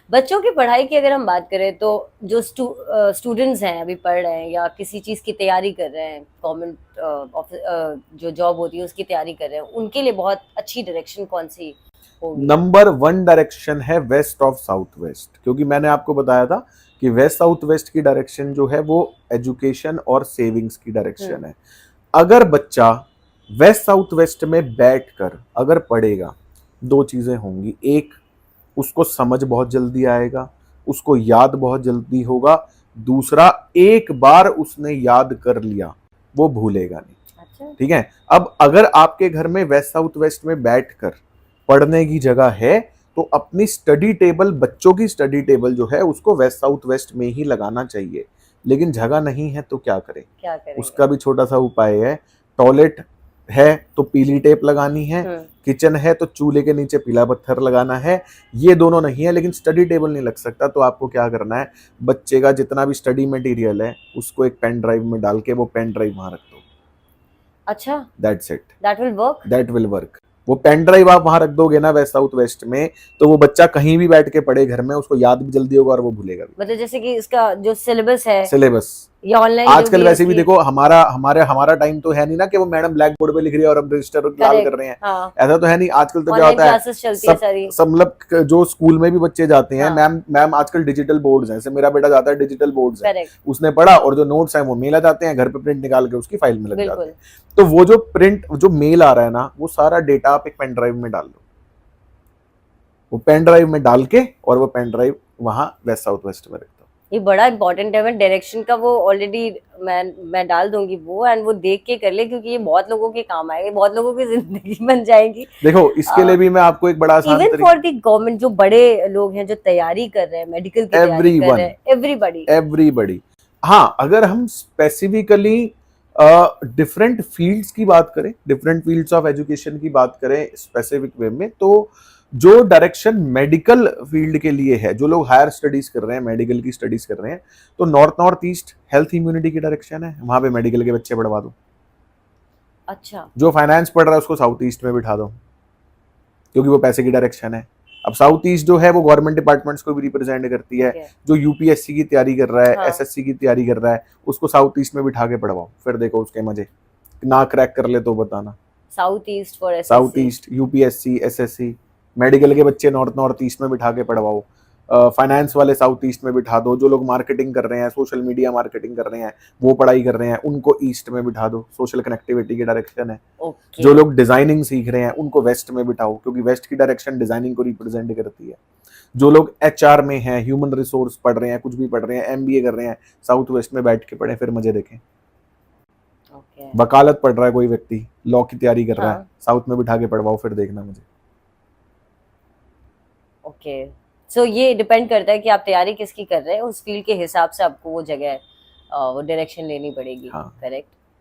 बच्चों की पढ़ाई की अगर हम बात करें तो जो स्टूडेंट्स हैं अभी पढ़ रहे हैं या किसी चीज़ की तैयारी कर रहे हैं, गवर्नमेंट जो जॉब होती है उसकी तैयारी कर रहे हैं, उनके लिए बहुत अच्छी डायरेक्शन कौन सी होगी? नंबर वन डायरेक्शन है वेस्ट ऑफ साउथ वेस्ट, क्योंकि मैंने आपको बताया था कि वेस्ट साउथ वेस्ट की डायरेक्शन जो है वो एजुकेशन और सेविंग्स की डायरेक्शन है। अगर बच्चा वेस्ट साउथ वेस्ट में बैठकर अगर पढ़ेगा, दो चीजें होंगी। एक, उसको समझ बहुत जल्दी आएगा, उसको याद बहुत जल्दी होगा। दूसरा, एक बार उसने याद कर लिया वो भूलेगा नहीं। अच्छा। ठीक है। अब अगर आपके घर में वेस्ट साउथ वेस्ट में बैठकर पढ़ने की जगह है तो अपनी स्टडी टेबल, बच्चों की स्टडी टेबल जो है उसको वेस्ट साउथ वेस्ट में ही लगाना चाहिए। लेकिन जगह नहीं है तो क्या करें? क्या करेंगे? उसका भी छोटा सा उपाय है। टॉयलेट है तो पीली टेप लगानी है, किचन है तो चूल्हे के नीचे पीला पत्थर लगाना है। ये दोनों नहीं है लेकिन स्टडी टेबल नहीं लग सकता, तो आपको क्या करना है, बच्चे का जितना भी स्टडी मटेरियल है उसको एक पेन ड्राइव में डाल के वो पेन ड्राइव वहां रख दो। अच्छा, that's it, that will work. That will work. वो पेन ड्राइव आप वहां रख दोगे ना वेस्ट साउथ वेस्ट में, तो वो बच्चा कहीं भी बैठ के पढ़े घर में, उसको याद भी जल्दी होगा और वो भूलेगा भी। मतलब जैसे कि इसका जो सिलेबस है सिलेबस या ऑनलाइन जो आजकल भी वैसे भी इसकी, देखो, हमारा टाइम तो है नहीं ना कि वो मैडम ब्लैक बोर्ड पे लिख रही है और हम रजिस्टर लाल कर रहे हैं। हाँ, ऐसा तो है नहीं। आजकल तो क्या ऑनलाइन होता है, क्लासेस चलती है सारी। सब मतलब जो स्कूल में भी बच्चे जाते हैं, हाँ, मैम आजकल डिजिटल बोर्ड्स हैं। जैसे मेरा बेटा जाता है डिजिटल बोर्ड्स है, करेक्ट, उसने पढ़ा और जो नोट्स हैं वो मेल आ जाते हैं, घर पे प्रिंट निकाल के उसकी फाइल में लग जाते बिल्कुल। हैं। तो वो जो प्रिंट जो मेल आ रहा है ना, वो सारा डेटा आप एक पेन ड्राइव में डाल दो। वो पेन ड्राइव में डाल के और वो पेन ड्राइव वहां वेस्ट साउथ वेस्ट में रख दो। ये बड़ा इंपॉर्टेंट है। मैं डायरेक्शन का वो ऑलरेडी मैं डाल दूंगी वो, एंड वो देख के कर ले, क्योंकि ये बहुत लोगों के काम आएगा, बहुत लोगों की जिंदगी बन जाएगी। देखो इसके लिए भी मैं आपको एक बड़ा आसान इवन तरीका, फॉर द गवर्नमेंट, जो बड़े लोग हैं जो तैयारी कर रहे हैं, मेडिकल की तैयारी कर रहे एवरीवन, हैं, एवरीबडी। एवरीबडी। हाँ, अगर हम स्पेसिफिकली डिफरेंट फील्ड्स की बात करें, डिफरेंट फील्ड्स ऑफ एजुकेशन की बात करें स्पेसिफिक वे में, तो जो डायरेक्शन मेडिकल फील्ड के लिए है, जो लोग हायर स्टडीज कर रहे हैं, मेडिकल की स्टडीज कर रहे हैं, तो नॉर्थ ईस्ट हेल्थ इम्यूनिटी की डायरेक्शन है, वहां पे मेडिकल के बच्चे पढ़वा दो। अच्छा, जो फाइनेंस पढ़ रहा है उसको साउथ ईस्ट में बिठा दो, क्योंकि वो पैसे की डायरेक्शन है। अब साउथ ईस्ट जो है वो गवर्नमेंट डिपार्टमेंट्स को भी रिप्रेजेंट करती है। जो यूपीएससी की तैयारी कर रहा है, हाँ, एसएससी की तैयारी कर रहा है, उसको साउथ ईस्ट में बिठा के पढ़वाओ, फिर देखो उसके मजे। ना क्रैक कर ले तो बताना। South east for south SSC. East, UPSC, SSC, medical के बच्चे नॉर्थ ईस्ट में बिठा के पढ़वाओ। फाइनेंस वाले साउथ ईस्ट में बिठा दो। जो लोग मार्केटिंग कर रहे हैं, सोशल मीडिया मार्केटिंग कर रहे हैं, वो पढ़ाई कर रहे हैं, उनको ईस्ट में बिठा दो। सोशल कनेक्टिविटी की डायरेक्शन है। ओके। जो लोग डिजाइनिंग सीख रहे हैं उनको वेस्ट में बिठाओ, क्योंकि वेस्ट की डायरेक्शन डिजाइनिंग को रिप्रेजेंट करती है। जो लोग एचआर में हैं, ह्यूमन रिसोर्स पढ़ रहे हैं, कुछ भी पढ़ रहे हैं, एमबीए कर रहे हैं, साउथ वेस्ट में बैठ के पढ़े, फिर मजे देखें। ओके। वकालत पढ़ रहा है कोई व्यक्ति, लॉ की तैयारी कर रहा है, हाँ, साउथ में बिठा के पढ़वाओ, फिर देखना मुझे। ओके। सो ये डिपेंड करता है कि आप तैयारी किसकी कर रहे हैं, उस फील्ड के हिसाब से आपको वो जगह वो डायरेक्शन लेनी पड़ेगी। हाँ। करेक्ट।